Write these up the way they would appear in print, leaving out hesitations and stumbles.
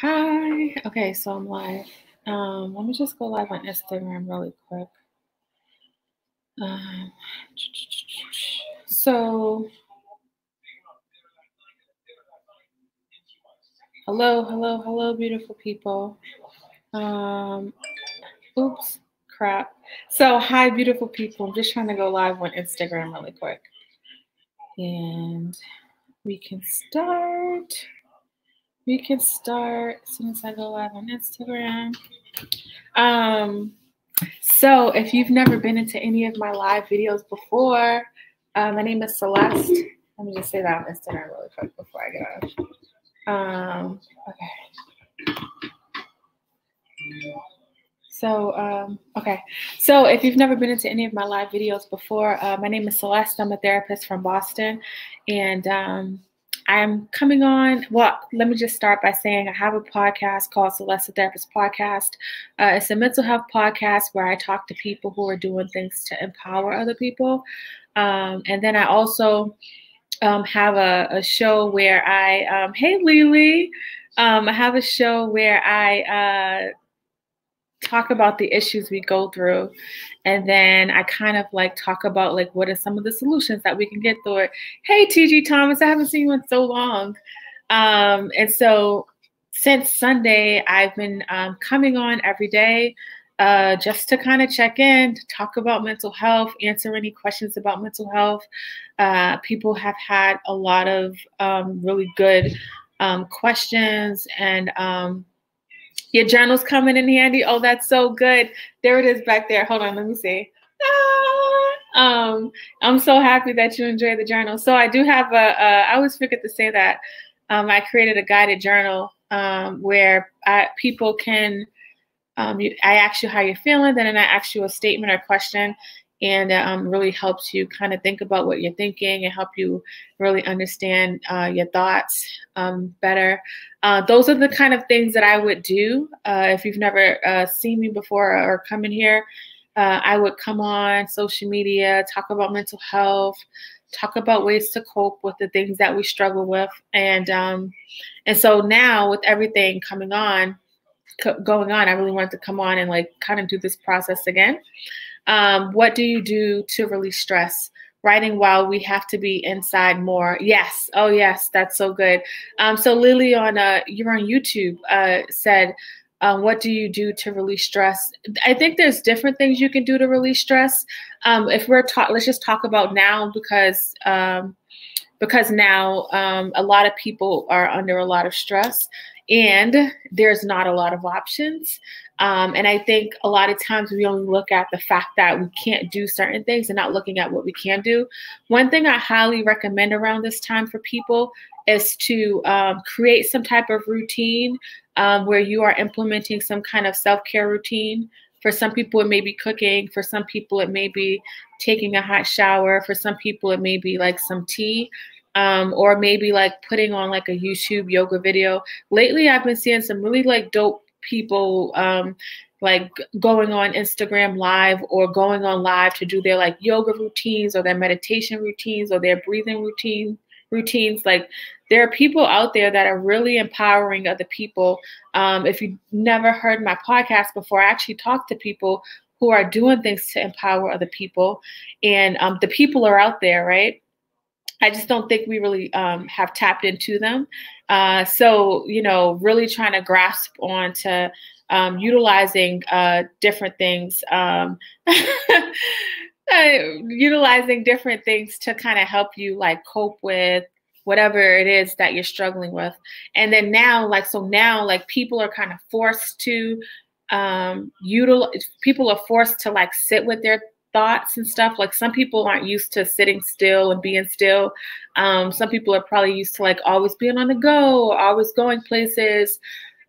Hi. Okay, so I'm live. Let me just go live on Instagram really quick. Um, so, hello, beautiful people. Um, oops, crap. So, hi, beautiful people. I'm just trying to go live on Instagram really quick, and we can start. We can start as soon as I go live on Instagram. So if you've never been into any of my live videos before, my name is Celeste. Let me just say that on Instagram really quick before I get on. Okay. So if you've never been into any of my live videos before, my name is Celeste. I'm a therapist from Boston, and I'm coming on. Well, let me just start by saying I have a podcast called Celeste the Therapist Podcast. It's a mental health podcast where I talk to people who are doing things to empower other people. And then I also have a show where hey Lily, I have a show where I talk about the issues we go through, and then I kind of like talk about like what are some of the solutions that we can get through it. Hey TG Thomas, I haven't seen you in so long. And so since Sunday I've been coming on every day just to kind of check in, to talk about mental health, answer any questions about mental health. People have had a lot of really good questions, and your journal's coming in handy. Oh, that's so good. There it is back there. Hold on, let me see. I'm so happy that you enjoy the journal. So I do have I always forget to say that. I created a guided journal where people can, I ask you how you're feeling, then I ask you a statement or question, and really helps you kind of think about what you're thinking and help you really understand your thoughts better. Those are the kind of things that I would do. If you've never seen me before or come in here, I would come on social media, talk about mental health, talk about ways to cope with the things that we struggle with. And so now with everything going on, I really wanted to come on and like kind of do this process again. What do you do to release stress? Writing while we have to be inside more. Yes. Oh, yes. That's so good. So Lily you're on YouTube said, what do you do to release stress? I think there's different things you can do to release stress. If let's just talk about now because now a lot of people are under a lot of stress and there's not a lot of options. And I think a lot of times we only look at the fact that we can't do certain things and not looking at what we can do. One thing I highly recommend around this time for people is to create some type of routine where you are implementing some kind of self-care routine. For some people, it may be cooking. For some people, it may be taking a hot shower. For some people, it may be like some tea. Or maybe like putting on like a YouTube yoga video. Lately, I've been seeing some really like dope people like going on Instagram live or going on live to do their like yoga routines or their meditation routines or their breathing routines. Like there are people out there that are really empowering other people. If you never heard my podcast before, I actually talk to people who are doing things to empower other people, and the people are out there, right? I just don't think we really have tapped into them. So, really trying to grasp on to utilizing different things, utilizing different things to kind of help you like cope with whatever it is that you're struggling with. And then now, people are kind of forced to people are forced to like sit with their thoughts and stuff. Like some people aren't used to sitting still and being still. Some people are probably used to like always being on the go, or always going places,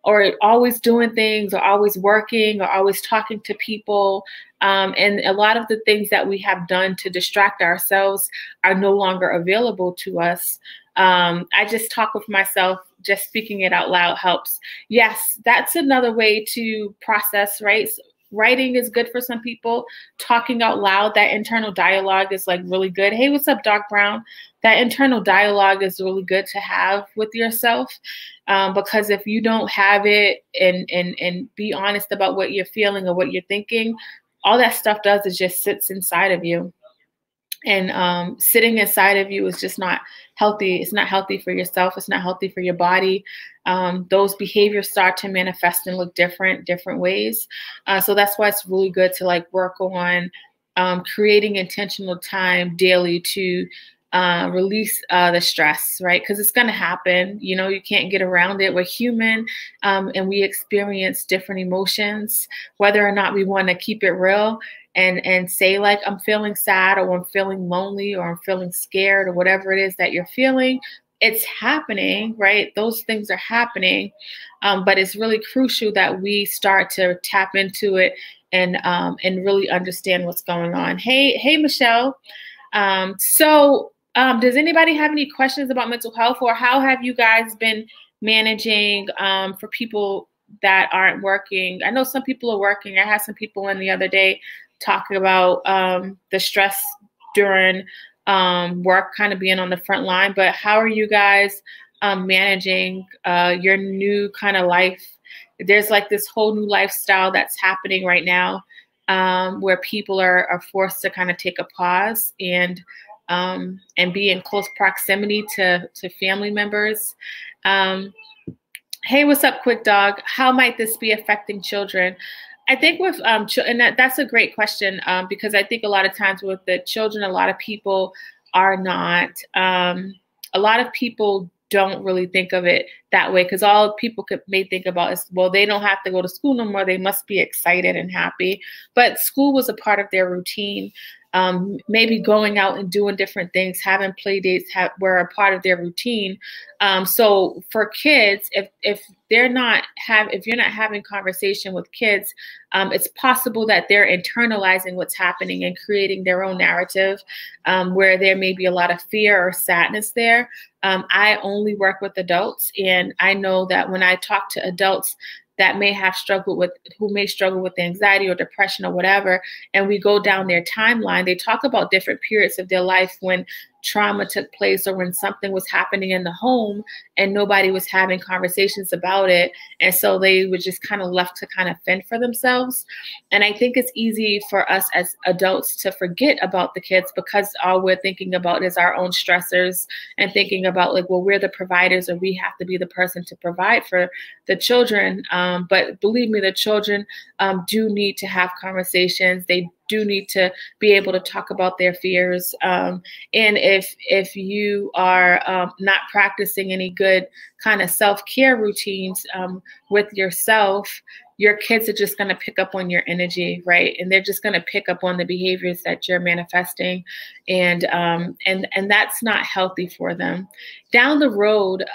or always doing things, or always working, or always talking to people. And a lot of the things that we have done to distract ourselves are no longer available to us. I just talk with myself. Just speaking it out loud helps. Yes, that's another way to process, right? Writing is good for some people. Talking out loud, that internal dialogue is like really good. Hey, what's up, Doc Brown? that internal dialogue is really good to have with yourself, because if you don't have it and be honest about what you're feeling or what you're thinking, all that stuff does is just sits inside of you. And sitting inside of you is just not healthy. It's not healthy for yourself. It's not healthy for your body. Those behaviors start to manifest and look different ways. So that's why it's really good to like work on creating intentional time daily to release the stress, right? Because it's going to happen. You know, you can't get around it. We're human, and we experience different emotions, whether or not we want to keep it real and say like, I'm feeling sad, or I'm feeling lonely, or I'm feeling scared, or whatever it is that you're feeling. It's happening, right? Those things are happening. But it's really crucial that we start to tap into it and really understand what's going on. Hey, Michelle. Does anybody have any questions about mental health, or how have you guys been managing for people that aren't working? I know some people are working. I had some people in the other day talking about the stress during work, kind of being on the front line. But how are you guys managing your new kind of life? There's like this whole new lifestyle that's happening right now, where people are forced to kind of take a pause and be in close proximity to family members. Hey, what's up, Quick Dog? How might this be affecting children? I think with and that's a great question, because I think a lot of times with the children, a lot of people are not. A lot of people don't really think of it that way, because all people may think about is, well, they don't have to go to school no more. They must be excited and happy. But school was a part of their routine. Maybe going out and doing different things, having play dates were a part of their routine. So for kids, if you're not having conversation with kids, it's possible that they're internalizing what's happening and creating their own narrative, where there may be a lot of fear or sadness there. I only work with adults, and I know that when I talk to adults that who may struggle with anxiety or depression or whatever, and we go down their timeline, they talk about different periods of their life when trauma took place, or when something was happening in the home and nobody was having conversations about it. And so they were just kind of left to kind of fend for themselves. And I think it's easy for us as adults to forget about the kids, because all we're thinking about is our own stressors, and thinking about like, well, we're the providers, or we have to be the person to provide for the children. But believe me, the children do need to have conversations. They do need to be able to talk about their fears. And if you are not practicing any good kind of self-care routines with yourself, your kids are just going to pick up on your energy, right? And they're just going to pick up on the behaviors that you're manifesting, and that's not healthy for them. Down the road,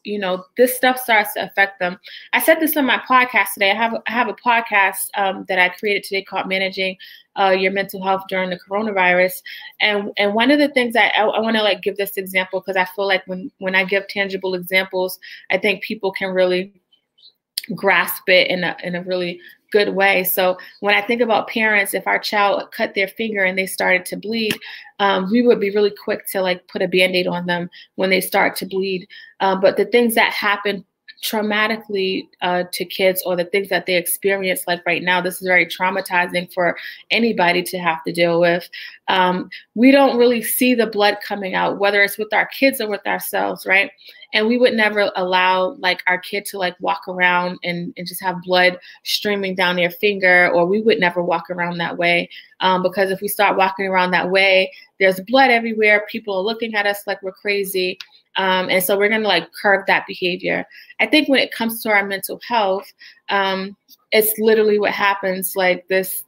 you know, this stuff starts to affect them. I said this on my podcast today. I have a podcast that I created today called Managing Your Mental Health During the Coronavirus. And one of the things I want to like give this example, because I feel like when I give tangible examples, I think people can really grasp it in a really good way. So when I think about parents, if our child cut their finger and they started to bleed, we would be really quick to like put a Band-Aid on them when they start to bleed. But the things that happen traumatically to kids, or the things that they experience, like right now, this is very traumatizing for anybody to have to deal with. We don't really see the blood coming out, whether it's with our kids or with ourselves, right? And we would never allow like our kid to like walk around and just have blood streaming down their finger, or we would never walk around that way. Because if we start walking around that way, there's blood everywhere. People are looking at us like we're crazy. And so we're going to like curb that behavior. I think when it comes to our mental health, it's literally what happens. Like this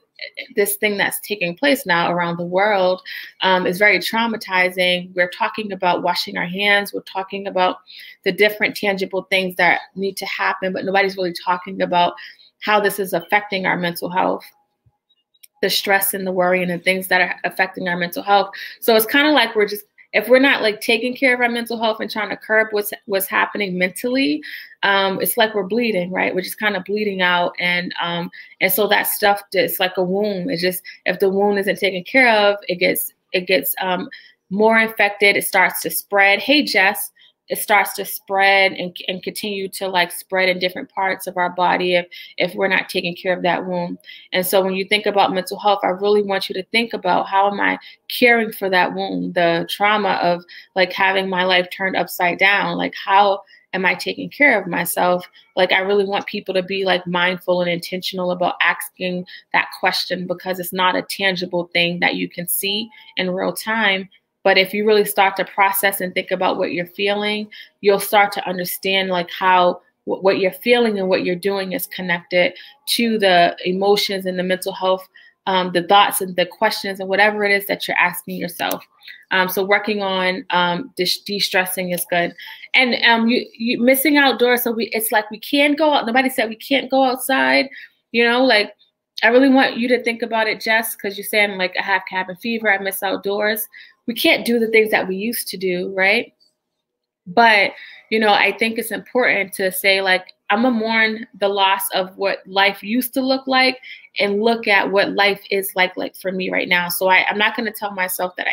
thing that's taking place now around the world is very traumatizing. We're talking about washing our hands. We're talking about the different tangible things that need to happen, but nobody's really talking about how this is affecting our mental health, the stress and the worry and the things that are affecting our mental health. So it's kind of like if we're not like taking care of our mental health and trying to curb what's happening mentally, it's like we're bleeding, right? We're just kind of bleeding out. And so that stuff, it's like a wound. It's just, if the wound isn't taken care of, it gets more infected. It starts to spread. Hey, Jess. It starts to spread and continue to like spread in different parts of our body if we're not taking care of that wound. And so when you think about mental health, I really want you to think about, how am I caring for that wound, the trauma of like having my life turned upside down? Like, how am I taking care of myself? Like, I really want people to be like mindful and intentional about asking that question, because it's not a tangible thing that you can see in real time. But if you really start to process and think about what you're feeling, you'll start to understand like how what you're feeling and what you're doing is connected to the emotions and the mental health, the thoughts and the questions and whatever it is that you're asking yourself. So working on de-stressing is good. And you missing outdoors. So it's like we can't go out. Nobody said we can't go outside. You know, like, I really want you to think about it, Jess, because you're saying like, I have cabin fever, I miss outdoors. We can't do the things that we used to do, right? But, you know, I think it's important to say like, I'm gonna mourn the loss of what life used to look like and look at what life is like for me right now. So I'm not gonna tell myself that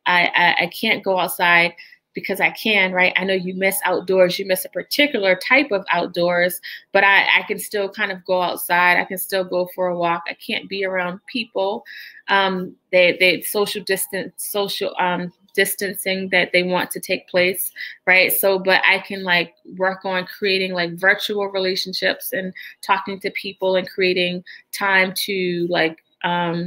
I can't go outside, because I can, right? I know you miss outdoors, you miss a particular type of outdoors, but I can still kind of go outside. I can still go for a walk. I can't be around people. They social distancing that they want to take place, right? So, but I can like work on creating like virtual relationships and talking to people and creating time to like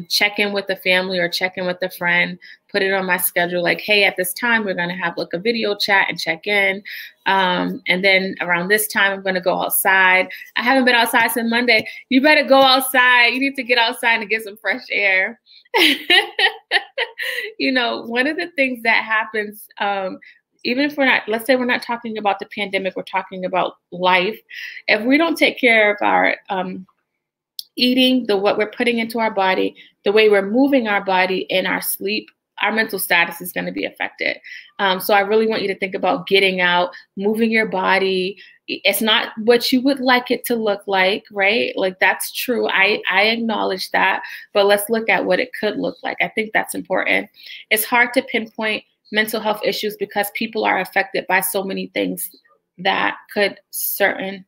check in with the family or check in with a friend, put it on my schedule. Like, hey, at this time, we're going to have like a video chat and check in. And then around this time, I'm going to go outside. I haven't been outside since Monday. You better go outside. You need to get outside and get some fresh air. You know, one of the things that happens, even if we're not, let's say we're not talking about the pandemic, we're talking about life. If we don't take care of our eating, what we're putting into our body, the way we're moving our body in our sleep, our mental status is going to be affected. So I really want you to think about getting out, moving your body. It's not what you would like it to look like, right? Like, that's true. I acknowledge that, but let's look at what it could look like. I think that's important. It's hard to pinpoint mental health issues because people are affected by so many things that could certain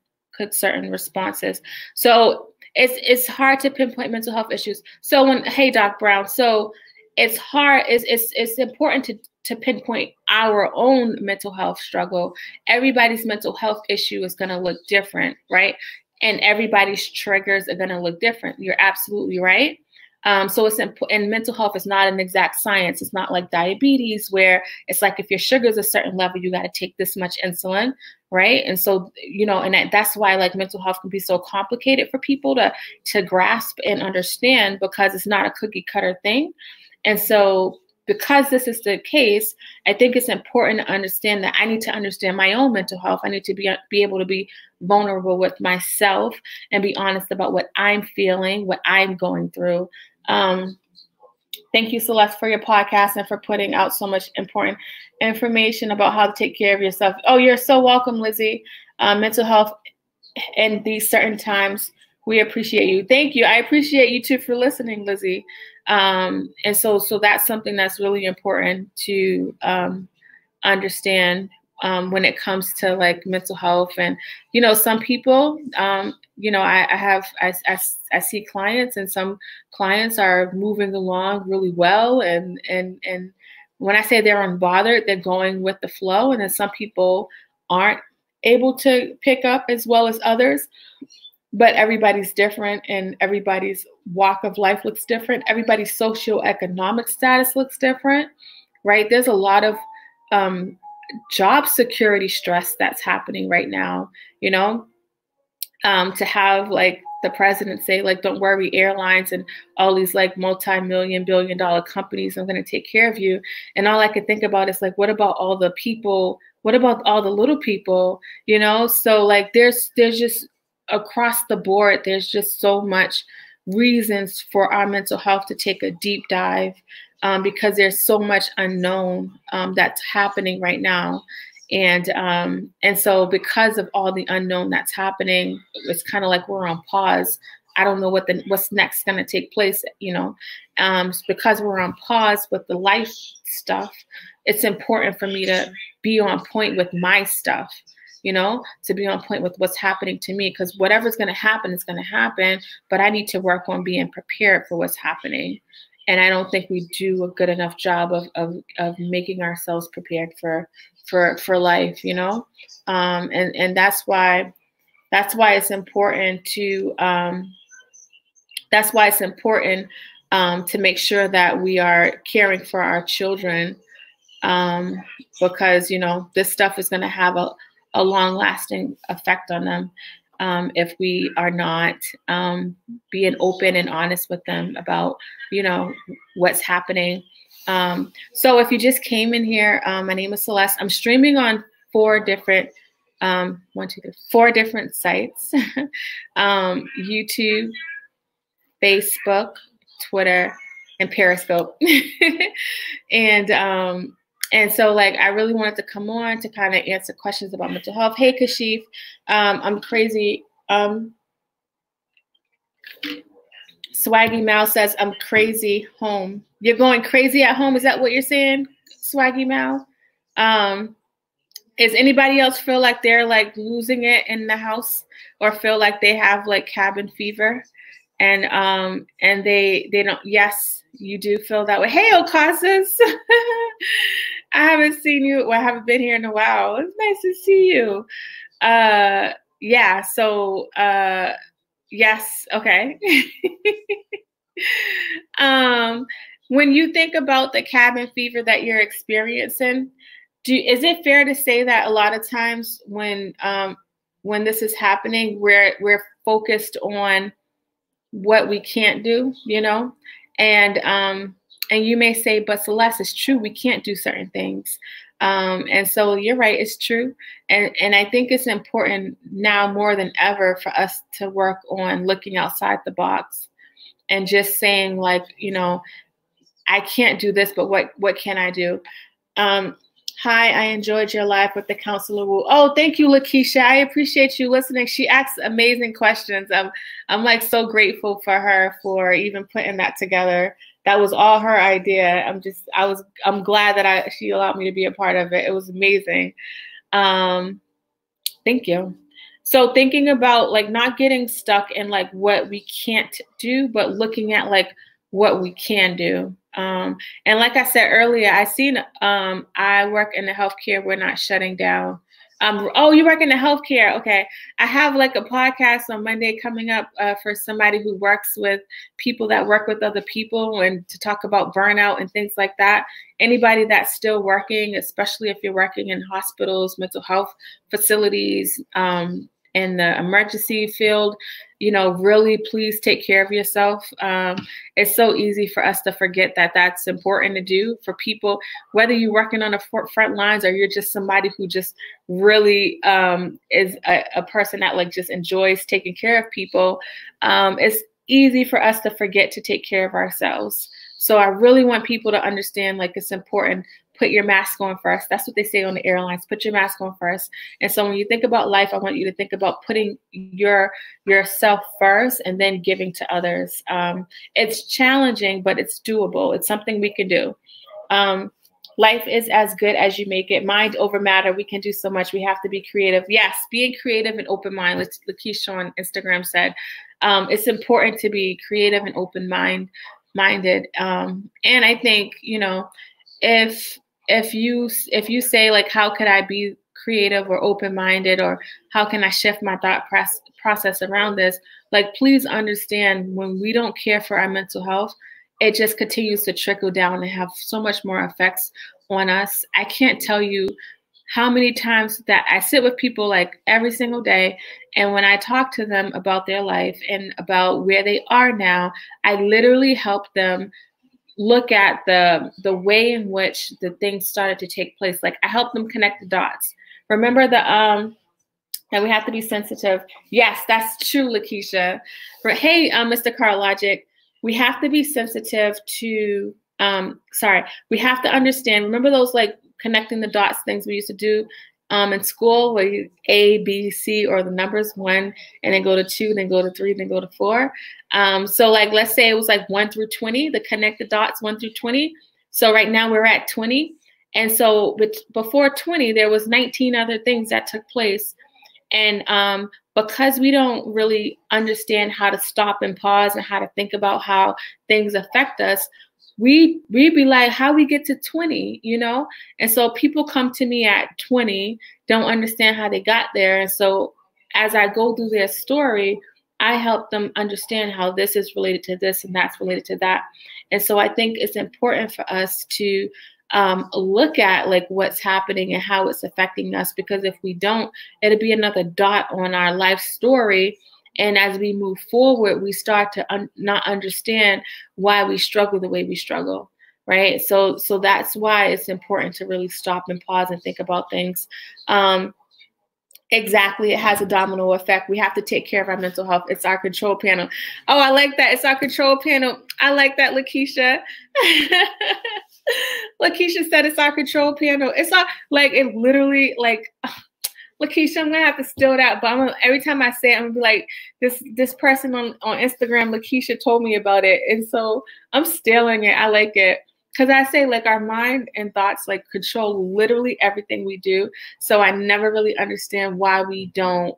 responses. So it's hard to pinpoint mental health issues. So hey, Doc Brown, so it's hard, it's important to pinpoint our own mental health struggle. Everybody's mental health issue is going to look different, right? And everybody's triggers are going to look different. You're absolutely right. So it's important. And mental health is not an exact science. It's not like diabetes, where it's like if your sugar is a certain level, you got to take this much insulin, right? And so, you know, and that's why like mental health can be so complicated for people to grasp and understand, because it's not a cookie cutter thing. And so because this is the case, I think it's important to understand that I need to understand my own mental health. I need to be able to be vulnerable with myself and be honest about what I'm feeling, what I'm going through. Thank you, Celeste, for your podcast and for putting out so much important information about how to take care of yourself. Oh, you're so welcome, Lizzie. Mental health in these certain times, we appreciate you. Thank you. I appreciate you too for listening, Lizzie. And so that's something that's really important to understand when it comes to like mental health. And, you know, some people, you know, I see clients, and some clients are moving along really well. And when I say they're unbothered, they're going with the flow. And then some people aren't able to pick up as well as others. But everybody's different, and everybody's walk of life looks different. Everybody's socioeconomic status looks different, right? There's a lot of job security stress that's happening right now, you know, to have like the president say like, don't worry, airlines and all these like multi-million, billion-dollar companies, I'm going to take care of you. And all I could think about is like, what about all the people? What about all the little people, you know? So like there's just across the board, there's just so much reasons for our mental health to take a deep dive, because there's so much unknown that's happening right now. And so because of all the unknown that's happening, it's kind of like we're on pause I don't know what's next going to take place, you know, because we're on pause with the life stuff. It's important for me to be on point with my stuff, you know, to be on point with what's happening to me, because whatever's going to happen is going to happen, but I need to work on being prepared for what's happening. And I don't think we do a good enough job of making ourselves prepared for life, you know, and that's why it's important to to make sure that we are caring for our children, because, you know, this stuff is going to have a long-lasting effect on them if we are not being open and honest with them about, you know, what's happening. So if you just came in here, my name is Celeste. I'm streaming on 4 different sites, YouTube, Facebook, Twitter, and Periscope. And so, like, I really wanted to come on to kind of answer questions about mental health. Hey, Kashif, I'm crazy. Swaggy Mal says, I'm crazy home. You're going crazy at home? Is that what you're saying, Swaggy Mal? Is anybody else feel like they're like losing it in the house, or feel like they have like cabin fever? And they don't. Yes, you do feel that way. Hey, Ocasas. I haven't seen you. Well, I haven't been here in a while. It's nice to see you. Yeah. So yes. Okay. When you think about the cabin fever that you're experiencing, is it fair to say that a lot of times when this is happening, we're focused on what we can't do, you know? And you may say, but Celeste, it's true, we can't do certain things. And so you're right, it's true. And I think it's important now more than ever for us to work on looking outside the box and just saying, like, you know, I can't do this, but what can I do? Hi, I enjoyed your live with the Counselor Wu. Oh, thank you, Lakeisha. I appreciate you listening. She asks amazing questions. I'm like so grateful for her for even putting that together. That was all her idea. I'm glad that she allowed me to be a part of it. It was amazing. Thank you. So thinking about like not getting stuck in like what we can't do, but looking at like what we can do. And like I said earlier, I work in the healthcare. We're not shutting down. Oh, you work in the healthcare. Okay. I have like a podcast on Monday coming up for somebody who works with people that work with other people, and to talk about burnout and things like that. Anybody that's still working, especially if you're working in hospitals, mental health facilities, in the emergency field, you know, really please take care of yourself. It's so easy for us to forget that that's important to do for people, whether you're working on the front lines or you're just somebody who just really is a person that like just enjoys taking care of people. It's easy for us to forget to take care of ourselves. So I really want people to understand, like, it's important. Put your mask on first. That's what they say on the airlines. Put your mask on first. And so when you think about life, I want you to think about putting yourself first and then giving to others. It's challenging, but it's doable. It's something we can do. Life is as good as you make it. Mind over matter. We can do so much. We have to be creative. Yes, being creative and open-minded. Lakeisha on Instagram said, it's important to be creative and open-minded. And I think, you know, if you say, like, how could I be creative or open-minded, or how can I shift my thought process around this? Like, please understand, when we don't care for our mental health, it just continues to trickle down and have so much more effects on us. I can't tell you how many times that I sit with people like every single day, and when I talk to them about their life and about where they are now, I literally help them look at the way in which the things started to take place. Like, I help them connect the dots. Remember that we have to be sensitive. Yes, that's true, Lakeisha. But hey, Mr. Carlogic, we have to be sensitive to, we have to understand, remember those like connecting the dots things we used to do? in school, where you A, B, C, or the numbers 1, and then go to 2, then go to 3, then go to 4. So like, let's say it was like 1 through 20, the connected dots 1 through 20. So right now we're at 20. And so before 20, there was 19 other things that took place. And because we don't really understand how to stop and pause and how to think about how things affect us, we'd be like, how we get to 20, you know? And so people come to me at 20, don't understand how they got there. And so as I go through their story, I help them understand how this is related to this and that's related to that. And so I think it's important for us to look at like what's happening and how it's affecting us, because if we don't, it'll be another dot on our life story. And as we move forward, we start to not understand why we struggle the way we struggle, right? So that's why it's important to really stop and pause and think about things. Exactly. It has a domino effect. We have to take care of our mental health. It's our control panel. Oh, I like that. It's our control panel. I like that, Lakeisha. Lakeisha said it's our control panel. It's not like it literally like... Lakeisha, I'm gonna have to steal that, but every time I say it, I'm gonna be like, this person on Instagram, Lakeisha told me about it, and so I'm stealing it. I like it because I say like our mind and thoughts like control literally everything we do. So I never really understand why we don't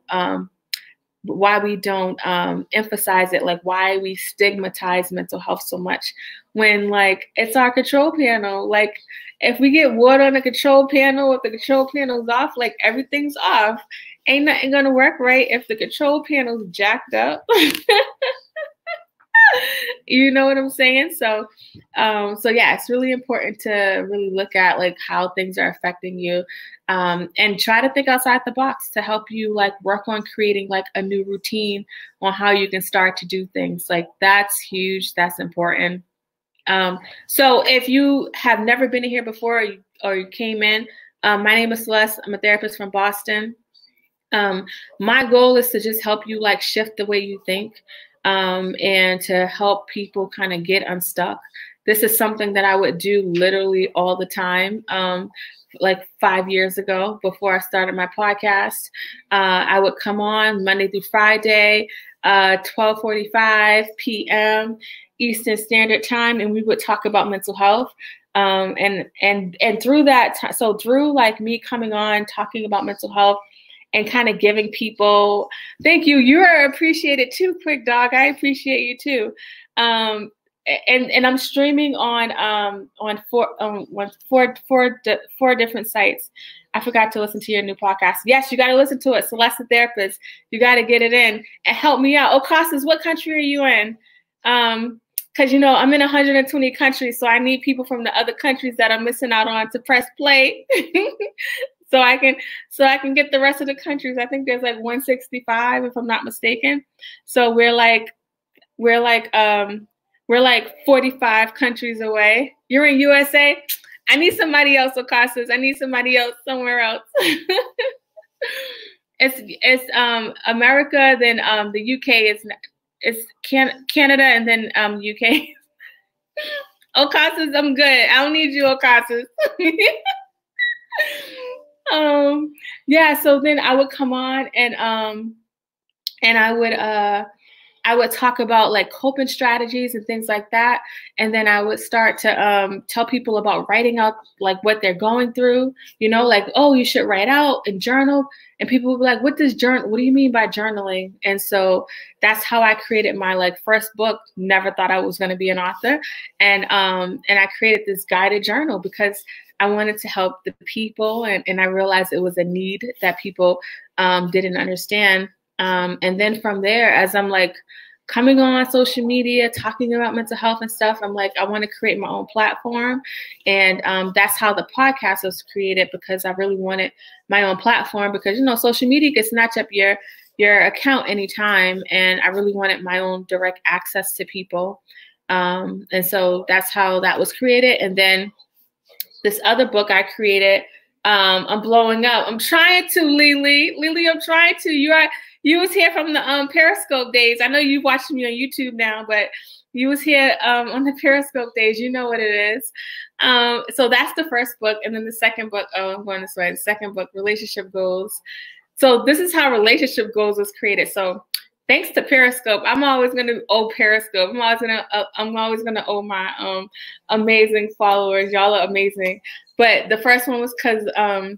emphasize it, like why we stigmatize mental health so much when like it's our control panel. Like if we get water on the control panel, if the control panel's off, like everything's off. Ain't nothing gonna work right if the control panel's jacked up. You know what I'm saying? So yeah, it's really important to really look at like how things are affecting you, and try to think outside the box to help you like work on creating like a new routine on how you can start to do things. Like that's huge. That's important. So if you have never been here before or you came in, my name is Celeste. I'm a therapist from Boston. My goal is to just help you like shift the way you think, and to help people kind of get unstuck. This is something that I would do literally all the time. Like 5 years ago, before I started my podcast, I would come on Monday through Friday, 12:45 p.m. Eastern Standard Time, and we would talk about mental health. And through that, so through like me coming on talking about mental health and kind of giving people, thank you. You are appreciated too, Quick Dog. I appreciate you too. And I'm streaming on four different sites. I forgot to listen to your new podcast. Yes, you got to listen to it. Celeste the Therapist. You got to get it in and help me out. Ocasas, what country are you in? Because you know I'm in 120 countries, so I need people from the other countries that I'm missing out on to press play, so I can get the rest of the countries. I think there's like 165 if I'm not mistaken. So we're like 45 countries away. You're in USA. I need somebody else, Ocasas. I need somebody else somewhere else. It's America, then the UK it's Canada, and then UK. Ocasas, I'm good. I don't need you, Ocasas. Yeah, so then I would come on and I would talk about like coping strategies and things like that. And then I would start to tell people about writing out like what they're going through, you know, like, oh, you should write out and journal. And people would be like, what do you mean by journaling? And so that's how I created my like first book. Never thought I was going to be an author. And I created this guided journal because I wanted to help the people. And I realized it was a need that people didn't understand. And then from there, as I'm like coming on social media, talking about mental health and stuff, I'm like, I want to create my own platform. And that's how the podcast was created, because I really wanted my own platform, because, you know, social media can snatch up your account anytime. And I really wanted my own direct access to people. And so that's how that was created. And then this other book I created, I'm blowing up. I'm trying to, Lily. Lily, I'm trying to. You was here from the Periscope days. I know you watched me on YouTube now, but you was here on the Periscope days. You know what it is. So that's the first book. And then the second book, I'm going this way. The second book, Relationship Goals. So this is how Relationship Goals was created. So thanks to Periscope, I'm always going to owe Periscope. I'm always going to owe my amazing followers. Y'all are amazing. But the first one was because I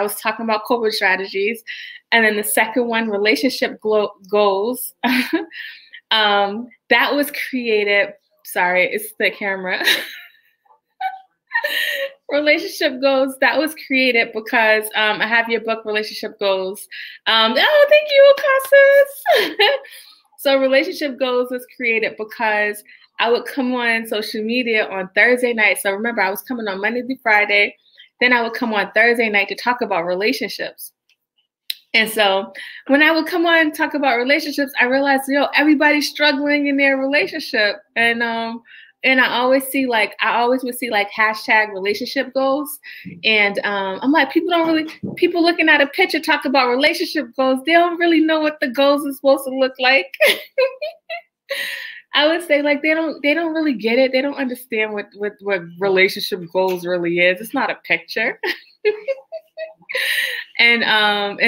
was talking about corporate strategies. And then the second one, Relationship Goals. That was created. Sorry, it's the camera. Relationship Goals, that was created because I have your book, Relationship Goals. Oh, thank you, Casas. So Relationship Goals was created because I would come on social media on Thursday night. So remember, I was coming on Monday through Friday. Then I would come on Thursday night to talk about relationships. And so when I would come on and talk about relationships, I realized, everybody's struggling in their relationship. And I always would see like hashtag relationship goals. And I'm like, people looking at a picture talk about relationship goals. They don't really know what the goals are supposed to look like. I would say like they don't really get it. They don't understand what relationship goals really is. It's not a picture. And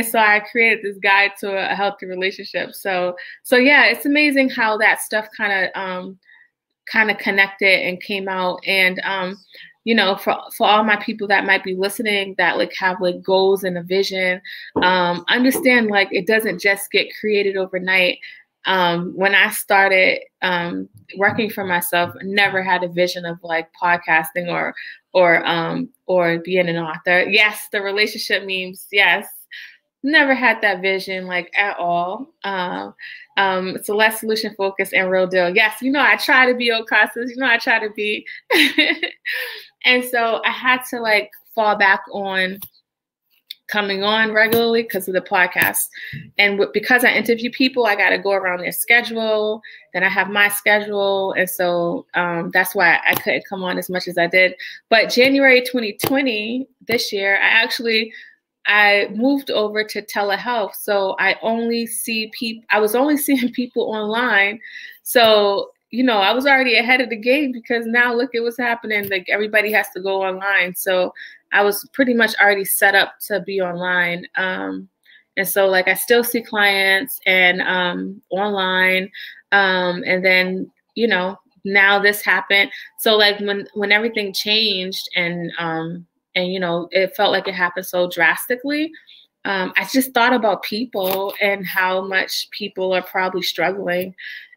so I created this guide to a healthy relationship. So yeah, it's amazing how that stuff kind of connected and came out. And for all my people that might be listening that like have like goals and a vision, understand like it doesn't just get created overnight. When I started working for myself, I never had a vision of like podcasting or being an author. Yes, the relationship memes. Yes, never had that vision like at all. It's a less solution focused and real deal. Yes, I try to be Ocasas. I try to be. And so I had to like fall back on coming on regularly because of the podcast. And because I interview people, I got to go around their schedule. Then I have my schedule. And so that's why I couldn't come on as much as I did. But January 2020, this year, I moved over to telehealth. So I was only seeing people online. So, I was already ahead of the game because now look at what's happening. Like everybody has to go online. So I was pretty much already set up to be online. And so like I still see clients and online. And then, now this happened. So like when everything changed and it felt like it happened so drastically, I just thought about people and how much people are probably struggling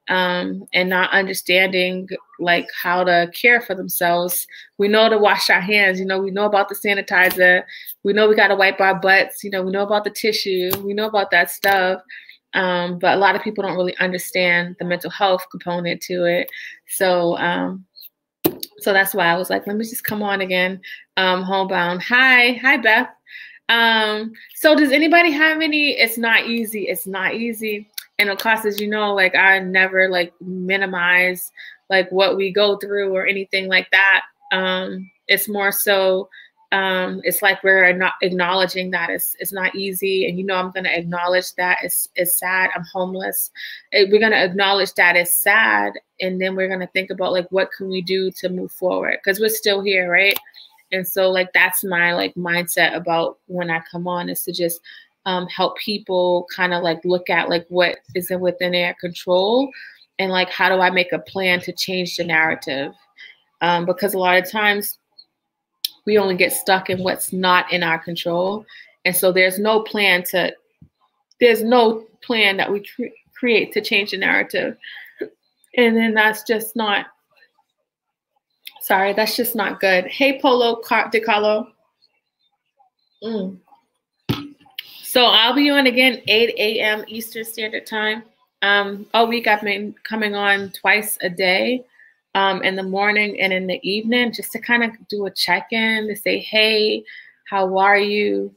and not understanding like how to care for themselves. We know to wash our hands, we know about the sanitizer, we know we got to wipe our butts, we know about the tissue, we know about that stuff. But a lot of people don't really understand the mental health component to it. So that's why I was like, let me just come on again. Homebound. Hi, Beth. So does anybody have any? It's not easy. And of course, as like I never like minimize like what we go through or anything like that. It's more so, it's like we're not acknowledging that it's not easy. And I'm going to acknowledge that it's sad. I'm homeless. We're going to acknowledge that it's sad. And then we're going to think about like, what can we do to move forward? Because we're still here, right? And so like, that's my like mindset about when I come on, is to just help people kind of like look at like what isn't within their control and like, how do I make a plan to change the narrative? Because a lot of times we only get stuck in what's not in our control. And so there's no plan that we create to change the narrative. And then that's just not good. Hey, Polo DeCarlo. So I'll be on again, 8 a.m. Eastern Standard Time. All week I've been coming on twice a day. In the morning and in the evening, just to kind of do a check-in, to say, hey, how are you?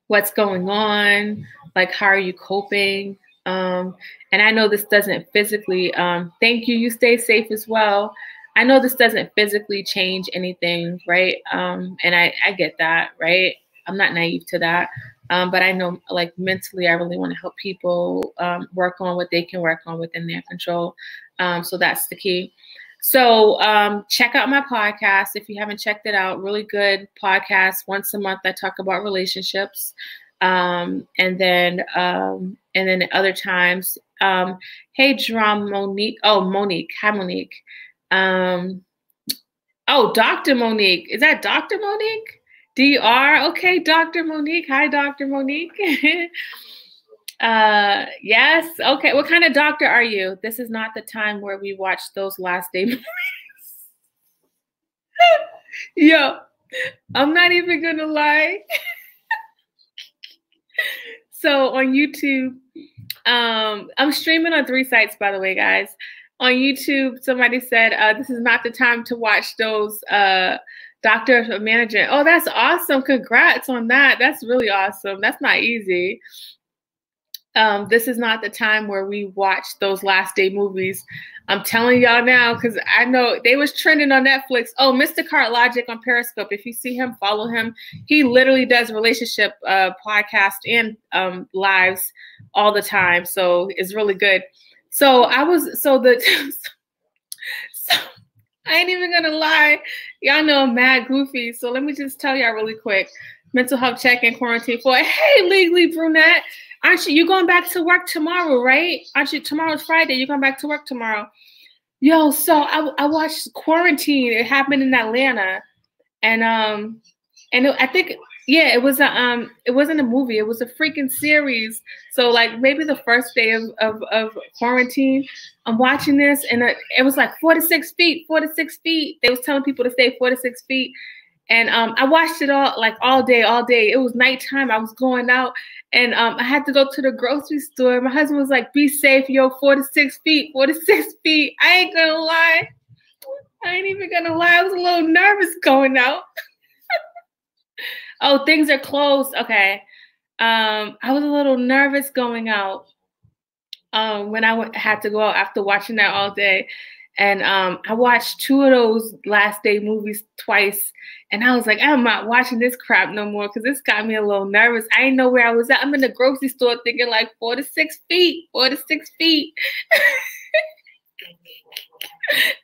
What's going on? Like, how are you coping? And I know this doesn't physically, thank you, you stay safe as well. I know this doesn't physically change anything, right? And I get that, right? I'm not naive to that. But I know, like, mentally, I really want to help people work on what they can work on within their control. So that's the key. So check out my podcast if you haven't checked it out. Really good podcast. Once a month, I talk about relationships. And then other times, hey, Drum Monique. Oh, Monique. Hi, Monique. Oh, Dr. Monique. Is that Dr. Monique? DR? Okay, Dr. Monique. Hi, Dr. Monique. Yes. Okay. What kind of doctor are you? This is not the time where we watch those last day movies. Yo, I'm not even gonna lie. So on YouTube, I'm streaming on 3 sites, by the way, guys. On YouTube, somebody said, this is not the time to watch those Doctor of Management. Oh, that's awesome. Congrats on that. That's really awesome. That's not easy. This is not the time where we watch those last day movies. I'm telling y'all now, because I know they was trending on Netflix. Oh, Mr. Cart Logic on Periscope. If you see him, follow him. He literally does relationship podcast and lives all the time. So it's really good. So I ain't even gonna lie. Y'all know I'm mad goofy. So let me just tell y'all really quick. Mental health check in quarantine for, hey, Legally Brunette. Aren't you going back to work tomorrow, right? Aren't you? Tomorrow's Friday. You're going back to work tomorrow. Yo, so I watched Quarantine. It happened in Atlanta. And I think, yeah, it wasn't a movie. It was a freaking series. So like maybe the first day of quarantine, I'm watching this and it was like 4 to 6 feet, 4 to 6 feet. They was telling people to stay 4 to 6 feet. And I watched it all day. It was nighttime. I was going out and I had to go to the grocery store. My husband was like, be safe, yo, 4 to 6 feet, 4 to 6 feet. I ain't gonna lie. I ain't even gonna lie. I was a little nervous going out. Oh, things are closed. Okay. I was a little nervous going out when I had to go out after watching that all day. And I watched 2 of those last day movies twice. And I was like, I'm not watching this crap no more because this got me a little nervous. I didn't know where I was at. I'm in the grocery store thinking like 4 to 6 feet, 4 to 6 feet.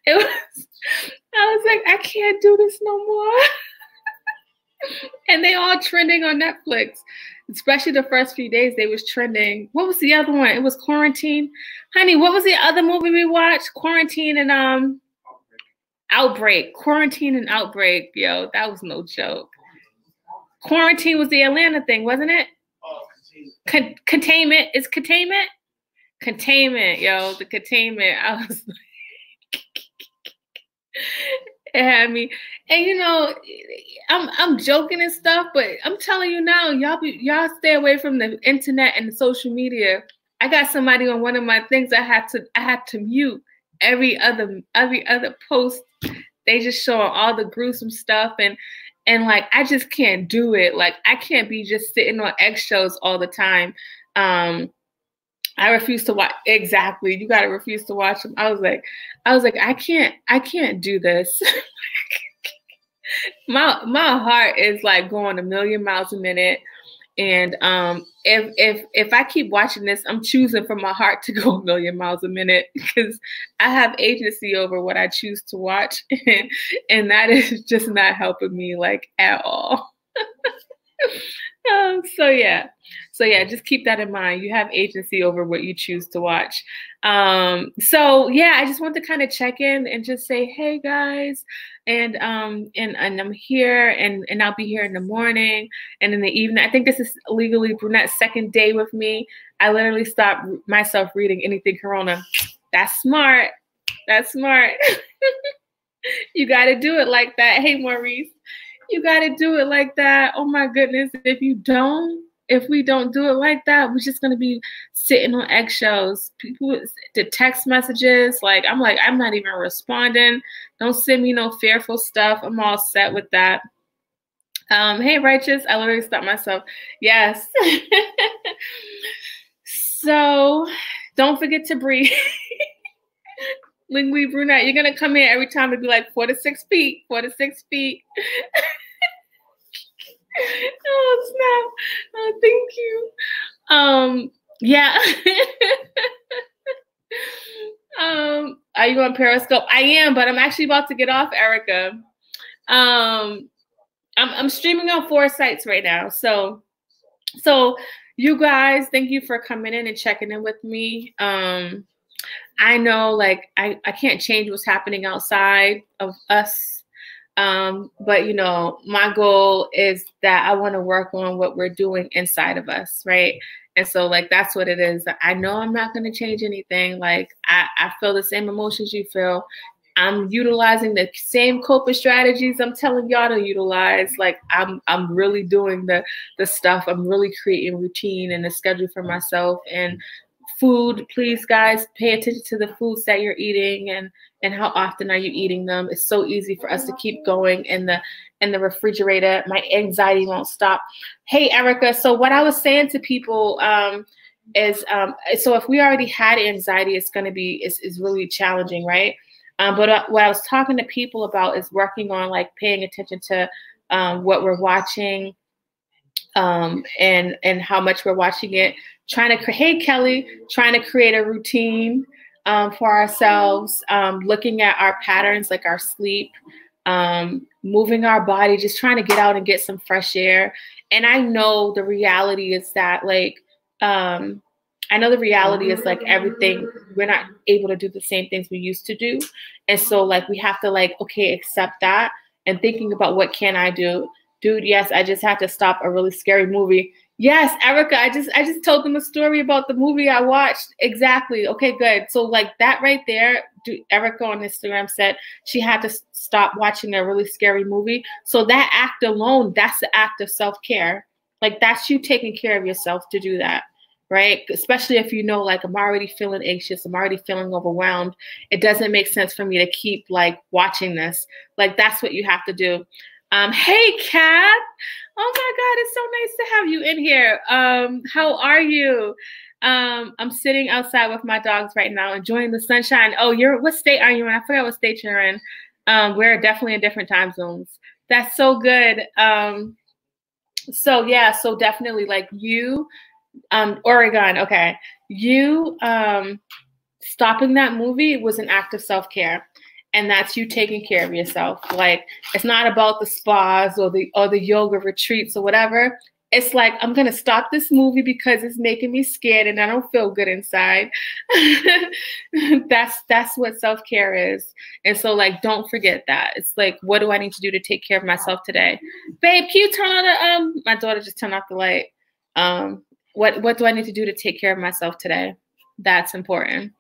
I was like, I can't do this no more. And they all trending on Netflix. Especially the first few days, they was trending. What was the other one? It was Quarantine. Honey, what was the other movie we watched? Quarantine and Outbreak. Quarantine and Outbreak. Yo, that was no joke. Quarantine was the Atlanta thing, wasn't it? Containment. Is Containment? Containment, yo. The Containment. I was like... It had me, and you know, I'm joking and stuff, but I'm telling you now, y'all stay away from the internet and the social media. I got somebody on one of my things. I had to mute every other post. They just showing all the gruesome stuff, and like I just can't do it. Like I can't be just sitting on eggshells all the time. I refuse to watch. Exactly. You got to refuse to watch them. I was like, I can't do this. my heart is like going a million miles a minute. And if I keep watching this, I'm choosing for my heart to go a million miles a minute because I have agency over what I choose to watch. And that is just not helping me like at all. So yeah, just keep that in mind. You have agency over what you choose to watch. So yeah, I just want to kind of check in and just say, hey guys, and I'm here, and I'll be here in the morning and in the evening. I think this is Legally Brunette's second day with me. I literally stopped myself reading anything Corona. That's smart. That's smart. You got to do it like that. Hey, Maurice. You got to do it like that. Oh my goodness. If we don't do it like that, we're just going to be sitting on eggshells. People, the text messages, I'm not even responding. Don't send me no fearful stuff. I'm all set with that. Hey, Righteous. I literally stopped myself. Yes. So don't forget to breathe. Legally Brunette, you're going to come in every time and be like 4 to 6 feet, 4 to 6 feet. Oh, snap. Oh, thank you. Yeah. Are you on Periscope? I am, but I'm actually about to get off, Erica. I'm streaming on 4 sites right now. So you guys, thank you for coming in and checking in with me. I know, like, I can't change what's happening outside of us. But, you know, my goal is that I want to work on what we're doing inside of us, right? And so, like, that's what it is. I know I'm not going to change anything. Like, I feel the same emotions you feel. I'm utilizing the same coping strategies I'm telling y'all to utilize. Like, I'm really doing the stuff. I'm really creating routine and a schedule for myself. And food, please, guys, pay attention to the foods that you're eating and how often are you eating them. It's so easy for us to keep going in the refrigerator. My anxiety won't stop. Hey, Erica. So what I was saying to people is so if we already had anxiety, it's going to be is really challenging, right? But what I was talking to people about is working on, like, paying attention to what we're watching and how much we're watching it. Hey, Kelly, trying to create a routine for ourselves, looking at our patterns, like our sleep, moving our body, just trying to get out and get some fresh air. And I know the reality is that, like, everything, we're not able to do the same things we used to do. And so, like, we have to, like, okay, accept that and thinking about what can I do? Dude, yes, I just had to stop a really scary movie. Yes, Erica, I just told them a story about the movie I watched. Exactly. Okay, good. So, like, that right there, Erica on Instagram said she had to stop watching a really scary movie. So that act alone, that's the act of self-care. Like, that's you taking care of yourself to do that, right? Especially if you know, like, I'm already feeling anxious, I'm already feeling overwhelmed. It doesn't make sense for me to keep, like, watching this. Like, that's what you have to do. Hey, Kat. Oh my God, it's so nice to have you in here. How are you? I'm sitting outside with my dogs right now, enjoying the sunshine. Oh, what state are you in? I forgot what state you're in. We're definitely in different time zones. That's so good. So definitely, like, you, Oregon. Okay. You, stopping that movie was an act of self-care. And that's you taking care of yourself. Like, it's not about the spas or the yoga retreats or whatever. It's like, I'm going to stop this movie because it's making me scared and I don't feel good inside. That's what self-care is. And so, like, don't forget that. It's like, what do I need to do to take care of myself today? Babe, can you turn on my daughter just turned off the light. What do I need to do to take care of myself today? That's important.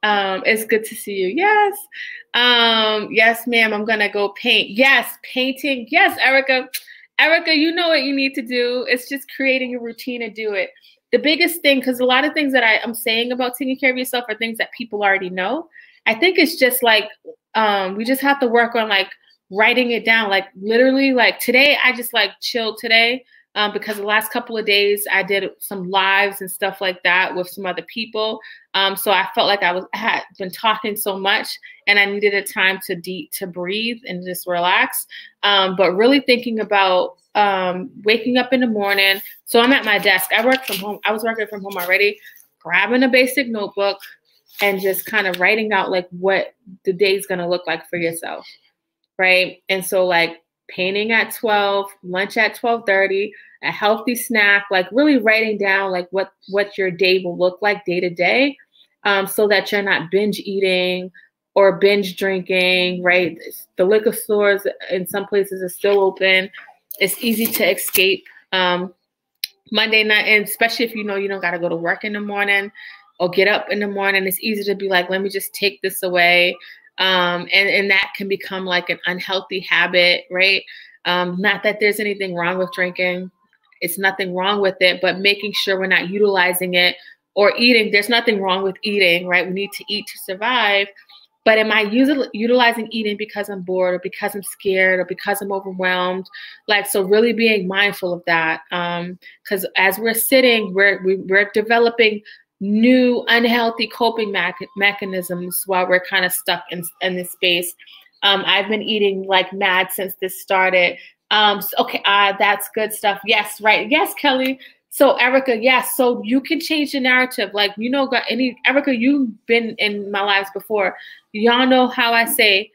It's good to see you. Yes. Yes, ma'am. I'm going to go paint. Yes. Painting. Yes, Erica. Erica, you know what you need to do. It's just creating a routine to do it. The biggest thing, because a lot of things that I'm saying about taking care of yourself are things that people already know. I think it's just like, we just have to work on, like, writing it down. Like, literally, like, today, I just, like, chilled today. Because the last couple of days I did some lives and stuff like that with some other people. So I felt like I had been talking so much and I needed a time to breathe and just relax. But really thinking about waking up in the morning. So I'm at my desk. I work from home. I was working from home already, grabbing a basic notebook and just kind of writing out, like, what the day's going to look like for yourself. Right. And so, like, painting at 12, lunch at 12:30, a healthy snack, like, really writing down, like, what your day will look like day to day, so that you're not binge eating or binge drinking, right? The liquor stores in some places are still open. It's easy to escape Monday night, and especially if you know you don't got to go to work in the morning or get up in the morning, it's easy to be like, let me just take this away. And that can become like an unhealthy habit, right? Not that there's anything wrong with drinking. It's nothing wrong with it, but making sure we're not utilizing it or eating. There's nothing wrong with eating, right? We need to eat to survive. But am I utilizing eating because I'm bored or because I'm scared or because I'm overwhelmed? Like, so really being mindful of that. Because as we're sitting, we're developing new unhealthy coping mechanisms while we're kind of stuck in this space. I've been eating like mad since this started. Okay, that's good stuff. Yes, right. Yes, Kelly. So Erica, yes. So you can change the narrative. Like, Erica, you've been in my lives before. Y'all know how I say,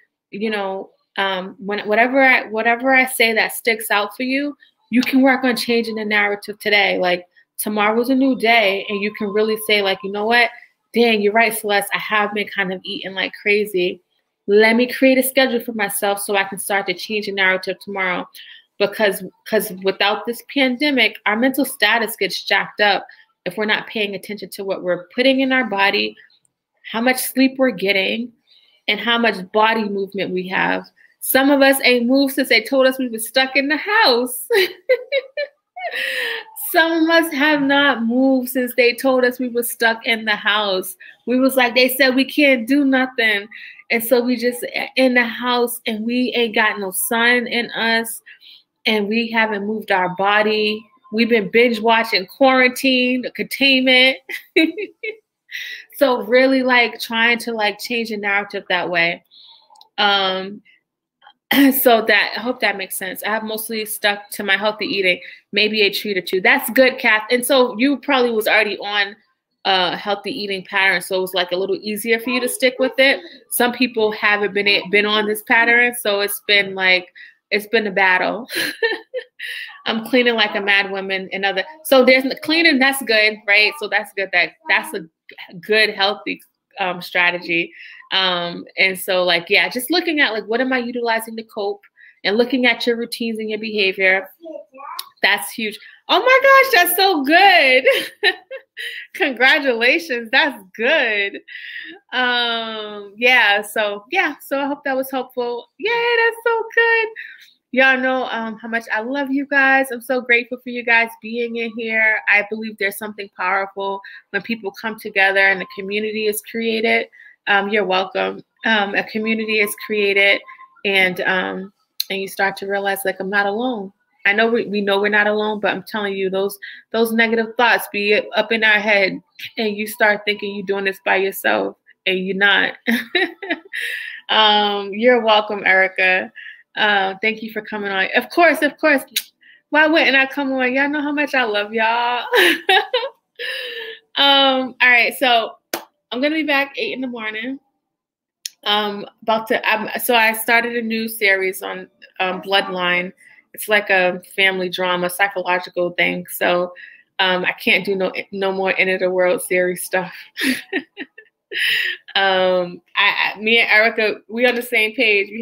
whatever I say that sticks out for you, you can work on changing the narrative today. Like tomorrow's a new day, and you can really say, like, you know what? Dang, you're right, Celeste. I have been kind of eating like crazy. Let me create a schedule for myself so I can start to change the narrative tomorrow. Because without this pandemic, our mental status gets jacked up if we're not paying attention to what we're putting in our body, how much sleep we're getting, and how much body movement we have. Some of us ain't moved since they told us we were stuck in the house. Some of us have not moved since they told us we were stuck in the house. We was like, they said we can't do nothing. And so we just in the house and we ain't got no sun in us and we haven't moved our body. We've been binge watching Quarantine, Containment. So really like trying to like change the narrative that way. So that I hope that makes sense. I have mostly stuck to my healthy eating, maybe a treat or two. That's good, Kath. And so you probably was already on a healthy eating pattern, so it was like a little easier for you to stick with it. Some people haven't been on this pattern, so it's been a battle. I'm cleaning like a mad woman and other. So there's cleaning. That's good, right? So that's good. That's a good healthy strategy. And so like, yeah, just looking at like, what am I utilizing to cope and looking at your routines and your behavior. That's huge. Oh my gosh, that's so good. Congratulations. That's good. Yeah. So I hope that was helpful. Yay, that's so good. Y'all know how much I love you guys. I'm so grateful for you guys being in here. I believe there's something powerful when people come together and a community is created. You're welcome. A community is created, and you start to realize, like, I'm not alone. I know we know we're not alone, but I'm telling you, those negative thoughts be up in our head, and you start thinking you're doing this by yourself, and you're not. You're welcome, Erica. Thank you for coming on. Of course. Why wouldn't I come on? Y'all know how much I love y'all. All right, so I'm gonna be back 8 in the morning. So I started a new series on Bloodline. It's like a family drama, psychological thing. So I can't do no more end of the world series stuff. Me and Erica, we on the same page. We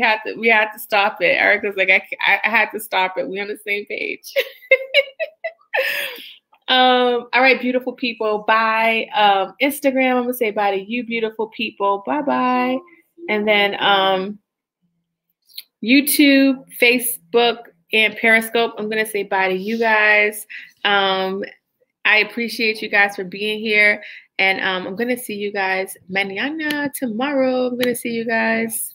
had to stop it. Erica's like, I had to stop it. We on the same page. All right, beautiful people. Bye. Instagram, I'm gonna say bye to you, beautiful people. Bye. And then YouTube, Facebook, and Periscope, I'm gonna say bye to you guys. I appreciate you guys for being here. And I'm going to see you guys mañana, tomorrow. I'm going to see you guys.